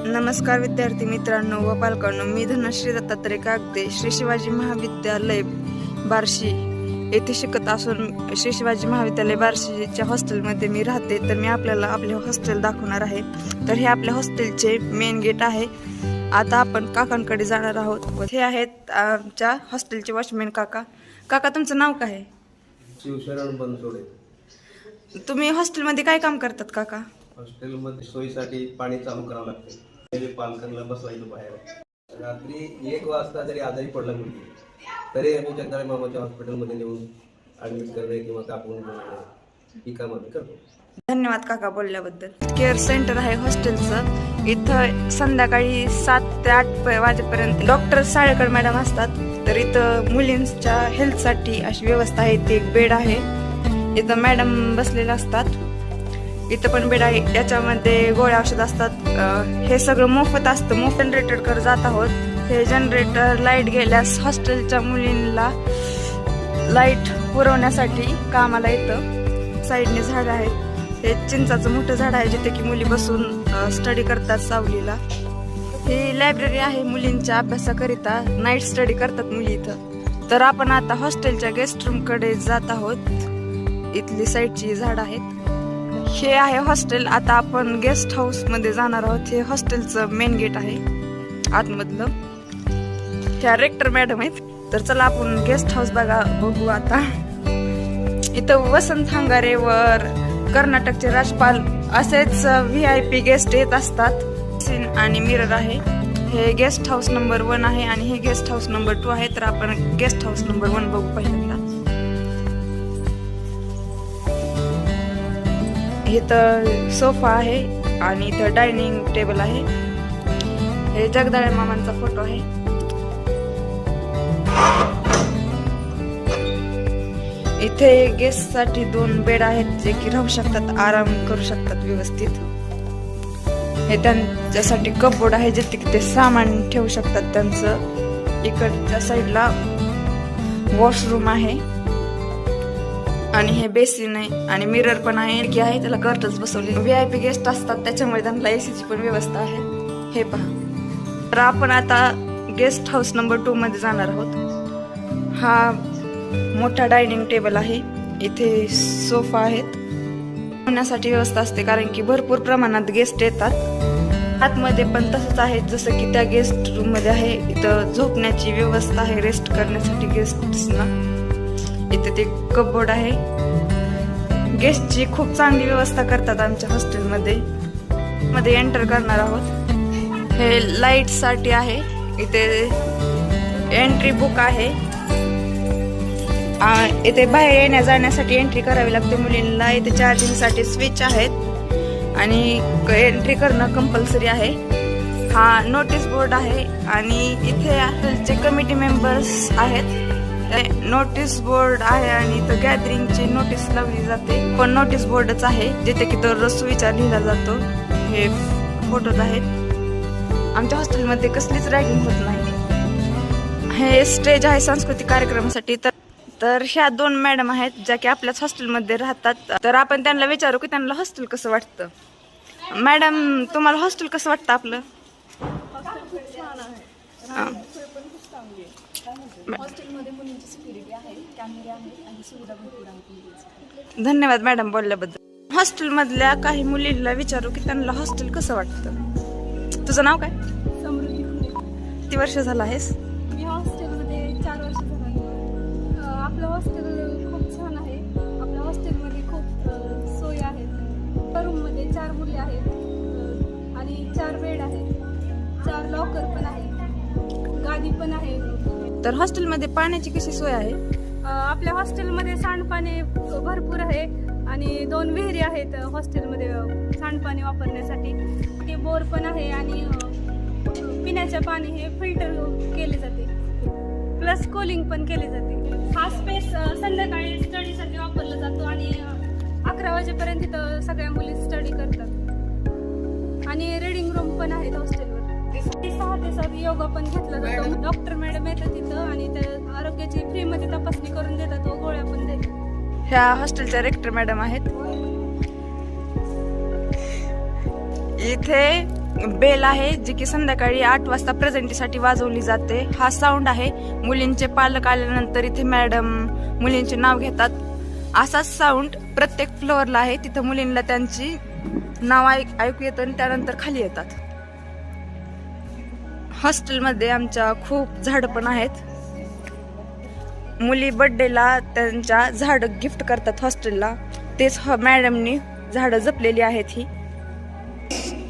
नमस्कार विद्यार्थी मित्रांनो व पालकांनो, मी धनश्री दत्तात्रय कागदे श्री शिवाजी महाविद्यालय बार्शी येथे शिकत असून श्री शिवाजी महाविद्यालय बार्शीच्या हॉस्टेलमध्ये मी राहते. तर मी आपल्याला आपले हॉस्टेल दाखवणार आहे. तर हे आपल्या हॉस्टेलचे मेन गेट आहे. आता आपण काकांकडे जाणार आहोत. हे आहेत आमच्या हॉस्टेलचे वॉचमॅन काका. काका, तुमचं नाव काय आहे? शिवशरण बनसोडे. तुम्ही हॉस्टेलमध्ये काय काम करतात काका? हॉस्टेलमध्ये सोयीसाठी पाणी चालू करावं लागतं. पालकांना बसवायचं बाहेर. रात्री 1 वाजता जरी आजारी पडला मुलगी तरी आम्ही जगदाळे मामाच्या हॉस्पिटलमध्ये नेऊन ॲडमिट करणे किंवा कापून घेणे ही कामं आम्ही करतो. धन्यवाद काका बोलल्याबद्दल. केअर सेंटर आहे हॉस्टेलचं. इथं संध्याकाळी 7 ते 8 वाजेपर्यंत डॉक्टर साळेकर मॅडम असतात. तर इथं मुलींच्या हेल्थसाठी अशी व्यवस्था आहे. इथे एक बेड आहे. इथं मॅडम बसलेले असतात. इथं पण बेड आहे. याच्यामध्ये गोळ्या औषध असतात. हे सगळं मोफत असतं. मोफत जनरेटरकडे जात आहोत. हे जनरेटर लाईट गेल्यास हॉस्टेलच्या मुलींना लाईट पुरवण्यासाठी कामाला येतं. साईडने झाड आहेत. हे चिंचाचं मोठं झाड आहे जिथे की मुली बसून स्टडी करतात सावलीला. ही लायब्ररी आहे मुलींच्या अभ्यासाकरिता. नाईट स्टडी करतात मुली इथं. तर आपण आता हॉस्टेलच्या गेस्ट रूम कडे जात आहोत. इथली साईडची झाड आहेत. हे आहे हॉस्टेल. आता आपण गेस्ट हाऊस मध्ये जाणार आहोत. हे हॉस्टेलचं मेन गेट आहे आतमधलं. ह्या रेक्टर मॅडम आहेत. तर चला आपण गेस्ट हाऊस बघू आता. इथं वसंत हंगारेवर कर्नाटकचे राज्यपाल असेच VIP गेस्ट येत असतात. सीन आणि मिरर आहे. हे गेस्ट हाऊस नंबर 1 आहे आणि हे गेस्ट हाऊस नंबर 2 आहे. तर आपण गेस्ट हाऊस नंबर 1 बघू पहिल्यांदा. इथं सोफा आहे आणि इथं डायनिंग टेबल आहे. हे जगदाळे मामांचा फोटो आहे. इथे गेस्ट साठी 2 बेड आहेत जे की राहू शकतात, आराम करू शकतात व्यवस्थित. हे त्यांच्यासाठी कपबोर्ड आहे जिथे की ते सामान ठेवू शकतात त्यांचं. इकडच्या साईडला वॉशरूम आहे आणि हे बेसिन आहे आणि मिरर पण आहे की आहे. त्याला कर्टन्स बसवले. VIP गेस्ट असतात त्याच्यामुळे त्यांना AC ची पण व्यवस्था आहे. हे पहा. तर आपण आता गेस्ट हाऊस नंबर 2 मध्ये जाणार आहोत. हा मोठा डायनिंग टेबल आहे. इथे सोफा आहेत. होण्यासाठी व्यवस्था असते कारण की भरपूर प्रमाणात गेस्ट येतात. आतमध्ये पण तसंच आहे जसं की त्या गेस्ट रूम मध्ये आहे. इथं झोपण्याची व्यवस्था आहे रेस्ट करण्यासाठी गेस्ट्सना. इथे ते कपबोर्ड आहे. गेस्टची खूप चांगली व्यवस्था करतात आमच्या हॉस्टेलमध्ये एंटर करणार आहोत. हे लाईट साठी आहे. इथे एंट्री बुक आहे. इथे बाहेर येण्या जाण्यासाठी एंट्री करावी लागते मुलींना. इथे चार्जिंग साठी स्विच आहेत आणि एंट्री करणं कंपल्सरी आहे. हा नोटीस बोर्ड आहे आणि इथे हॉस्टेलचे कमिटी मेंबर्स आहेत. नोटीस बोर्ड आहे आणि इथं गॅदरिंगची नोटीस लावली जाते. पण नोटीस बोर्डच आहे जिथे की दररोज सुविचार लिहिला जातो. हे फोटोज आहेत. आमच्या हॉस्टेलमध्ये कसलीच रॅगिंग होत नाही. हे स्टेज आहे सांस्कृतिक कार्यक्रमासाठी. तर ह्या 2 मॅडम आहेत ज्या की आपल्याच हॉस्टेलमध्ये राहतात. तर आपण त्यांना विचारू की त्यांना हॉस्टेल कसं वाटतं. मॅडम, तुम्हाला हॉस्टेल कसं वाटतं आपलं? हॉस्टेलमध्ये मुलींची सिक्युरिटी आहे, कॅमेरे आहेत आणि सुविधा भरपूर आहेत. धन्यवाद मॅडम बोलल्याबद्दल. हॉस्टेल मधल्या काही मुलींना विचारू की त्यांना हॉस्टेल कसं वाटतं. तुझं नाव काय? समृद्धी. किती वर्ष झालं आहेस? मी हॉस्टेलमध्ये 4 वर्ष झाली. आपलं हॉस्टेल खूप छान आहे. आपल्या हॉस्टेलमध्ये खूप सोयी आहेत. रूममध्ये 4 मुली आहेत आणि 4 बेड आहेत. 4 लॉकर पण आहे, गादी पण आहे. तर हॉस्टेलमध्ये पाण्याची कशी सोय आहे? आपल्या हॉस्टेलमध्ये सांडपाणी भरपूर आहे आणि 2 विहिरी आहेत हॉस्टेलमध्ये सांडपाणी वापरण्यासाठी. ते बोर पण आहे आणि पिण्याचे पाणी हे फिल्टर केले जाते. प्लस कूलिंग पण केले जाते. हा स्पेस संध्याकाळी स्टडीसाठी वापरला जातो आणि 11 वाजेपर्यंत इथं सगळ्या मुली स्टडी करतात. आणि रीडिंग रूम पण आहेत हॉस्टेलवर. 6 ते 7 योगा पण घेतला जातो. डॉक्टर मॅडम येतात तिथं आणि त्या आरोग्याची फ्रीमध्ये तपासणी करून देतात व गोळ्या पण देतात. ह्या हॉस्टेलच्या रेक्टर मॅडम आहेत. इथे बेल आहे जी की संध्याकाळी 8 वाजता प्रेझेंटीसाठी वाजवली जाते. हा साऊंड आहे. मुलींचे पालक आल्यानंतर इथे मॅडम मुलींचे नाव घेतात. असाच साऊंड प्रत्येक फ्लोअरला आहे. तिथं मुलींना त्यांची नाव ऐकू येतं आणि त्यानंतर खाली येतात. हॉस्टेलमध्ये आमच्या खूप झाडं पण आहेत. मुली बर्थडेला त्यांच्या झाडं गिफ्ट करतात हॉस्टेलला. तेच मॅडमनी झाडं जपलेली आहेत. ही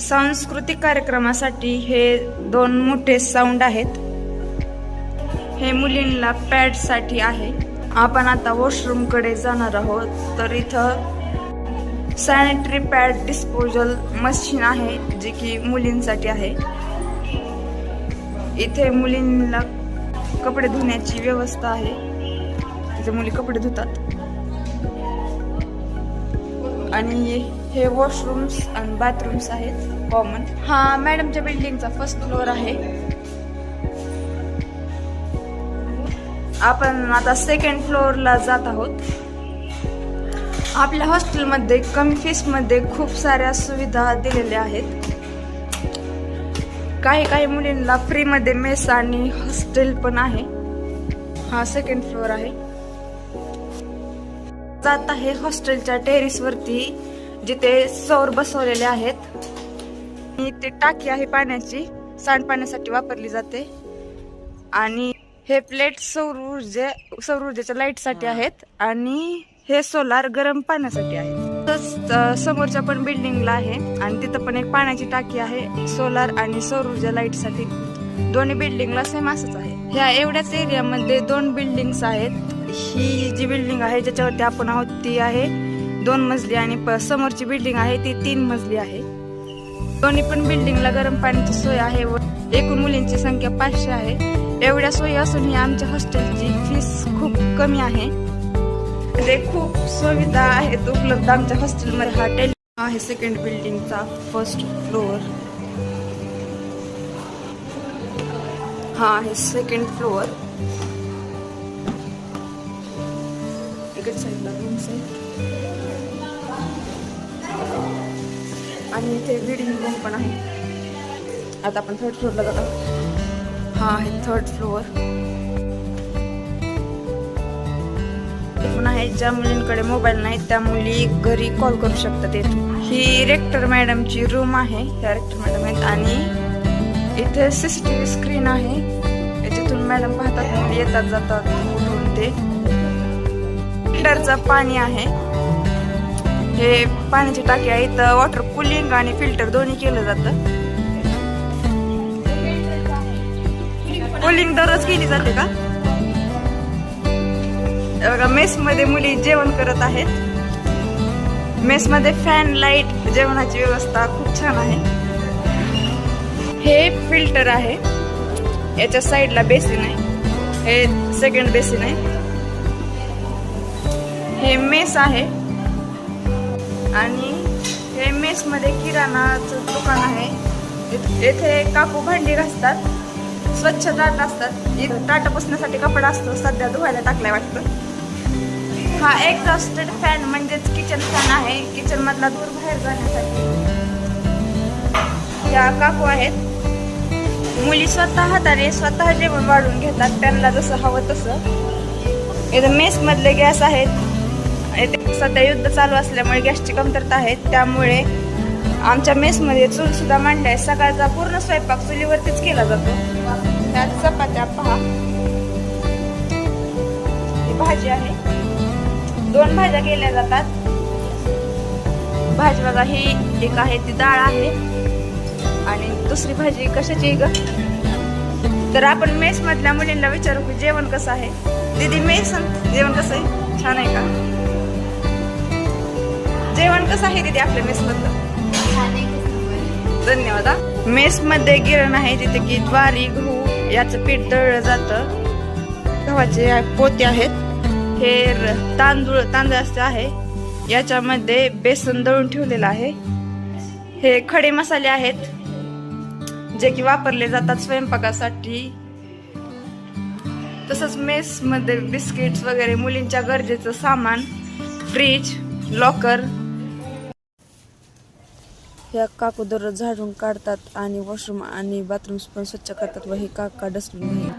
सांस्कृतिक कार्यक्रमासाठी हे 2 मोठे साऊंड आहेत. हे मुलींना पॅड साठी आहे. आपण आता वॉशरूम कडे जाणार आहोत. तर इथं सॅनिटरी पॅड डिस्पोजल मशीन आहे जे की मुलींसाठी आहे. इथे मुलींना कपडे धुण्याची व्यवस्था आहे. इथे मुली कपडे धुतात. आणि हे वॉशरूम्स आणि बाथरूम्स आहेत कॉमन. हा मॅडमच्या बिल्डिंगचा फर्स्ट फ्लोअर आहे. आपण आता सेकंड फ्लोअरला जात आहोत. आपल्या हॉस्टेलमध्ये कमी फीसमध्ये खूप साऱ्या सुविधा दिलेल्या आहेत. काही मुलींना फ्रीमध्ये मेस आणि हॉस्टेल पण आहे. हा सेकंड फ्लोअर आहे. जात आहे हॉस्टेलच्या टेरेस वरती जिथे सौर बसवलेले आहेत. ती टाकी आहे पाण्याची, सांडपाण्यासाठी वापरली जाते. आणि हे प्लेट सौर ऊर्जेच्या लाईट साठी आहेत. आणि हे सोलार गरम पाण्यासाठी आहे. तसंच समोरच्या पण बिल्डिंगला आहे आणि तिथं पण एक पाण्याची टाकी आहे सोलार आणि सौर ऊर्जा लाईट साठी. दोन्ही बिल्डिंगला सेम असंच आहे. ह्या एवढ्याच एरियामध्ये 2 बिल्डिंग्स आहेत. ही जी बिल्डिंग आहे ज्याच्यावरती आपण आहोत ती आहे 2 मजली आणि समोरची बिल्डिंग आहे ती 3 मजली आहे. दोन्ही पण बिल्डिंगला गरम पाण्याची सोय आहे व एकूण मुलींची संख्या 500 आहे. एवढ्या सोयी असूनही आमच्या हॉस्टेलची फीस खूप कमी आहे. ते खूप सुविधा आहेत उपलब्ध आमच्या हॉस्टेलमध्ये. हा टेल आहे सेकंड बिल्डिंगचा फर्स्ट फ्लोअर. हा आहे सेकंड फ्लोअर. इकडे साईडला रूम्स आहेत आणि इथे रीडिंग रूम पण आहे. आता आपण थर्ड फ्लोअरला जातो. हा आहे थर्ड फ्लोअर. पण आहे ज्या मुलींकडे मोबाईल नाही त्या मुली घरी कॉल करू शकतात. ही रेक्टर मॅडमची रूम आहे. ह्या रेक्टर मॅडम आहेत आणि इथे CCTV स्क्रीन आहे. याच्यातून मॅडम पाहतात मुली येतात जातात कुठून ते. फिल्टरचं पाणी आहे. हे पाण्याची टाकी आहे. इथं वॉटर कूलिंग आणि फिल्टर दोन्ही केलं जातं. कूलिंग दररोज केली जाते का? बघा मेस मध्ये मुली जेवण करत आहेत. मेस मध्ये फॅन लाईट जेवणाची व्यवस्था खूप छान आहे. हे फिल्टर आहे. याच्या साईडला बेसिन आहे. हे सेकंड बेसिन आहे. हे मेस आहे आणि हे मेस मध्ये किराणाचं दुकान आहे. येथे काकू भांडी घासतात. स्वच्छ ताट असतात. इथं ताट पुसण्यासाठी कपडा असतो. सध्या धुवायला टाकलाय वाटतं. हा एक्झॉस्टेड फॅन म्हणजेच किचन फॅन आहे. किचन मधला धूर बाहेर जाण्यासाठी. ह्या काकू आहेत. मुली स्वतः हाताने स्वतः जेवण वाढून घेतात त्यांना जसं हवं तसं. इथं मेस मधले गॅस आहेत. इथे सध्या युद्ध चालू असल्यामुळे गॅसची कमतरता आहे. त्यामुळे आमच्या मेसमध्ये चूल सुद्धा मांडली आहे. सकाळचा पूर्ण स्वयंपाक चुलीवरतीच केला जातो. त्यात चपात्या पहा. ही भाजी आहे. 2 भाज्या केल्या जातात. भाजी बघा ही एक आहे ती डाळ आहे आणि दुसरी भाजी कशाची ग? तर आपण मेस मधल्या मुलींना विचारू की जेवण कसं आहे. दीदी मेस जेवण कसं आहे? छान आहे का? जेवण कसं आहे दीदी आपल्या मेस मधलं? धन्यवाद. मेस मध्ये गिरण आहे जिथे की ज्वारी गहू याचं पीठ दळलं जातं. गव्हाचे पोते आहेत. हे तांदळाचे आहे. याच्यामध्ये बेसन दळून ठेवलेलं आहे. हे खडे मसाले आहेत जे की वापरले जातात स्वयंपाकासाठी. तसंच मेस मध्ये बिस्किट्स वगैरे मुलींच्या गरजेचं सामान, फ्रीज, लॉकर. ह्या काकू दररोज झाडून काढतात आणि वॉशरूम आणि बाथरूम पण स्वच्छ करतात व हे काका डस्टबिन आहे.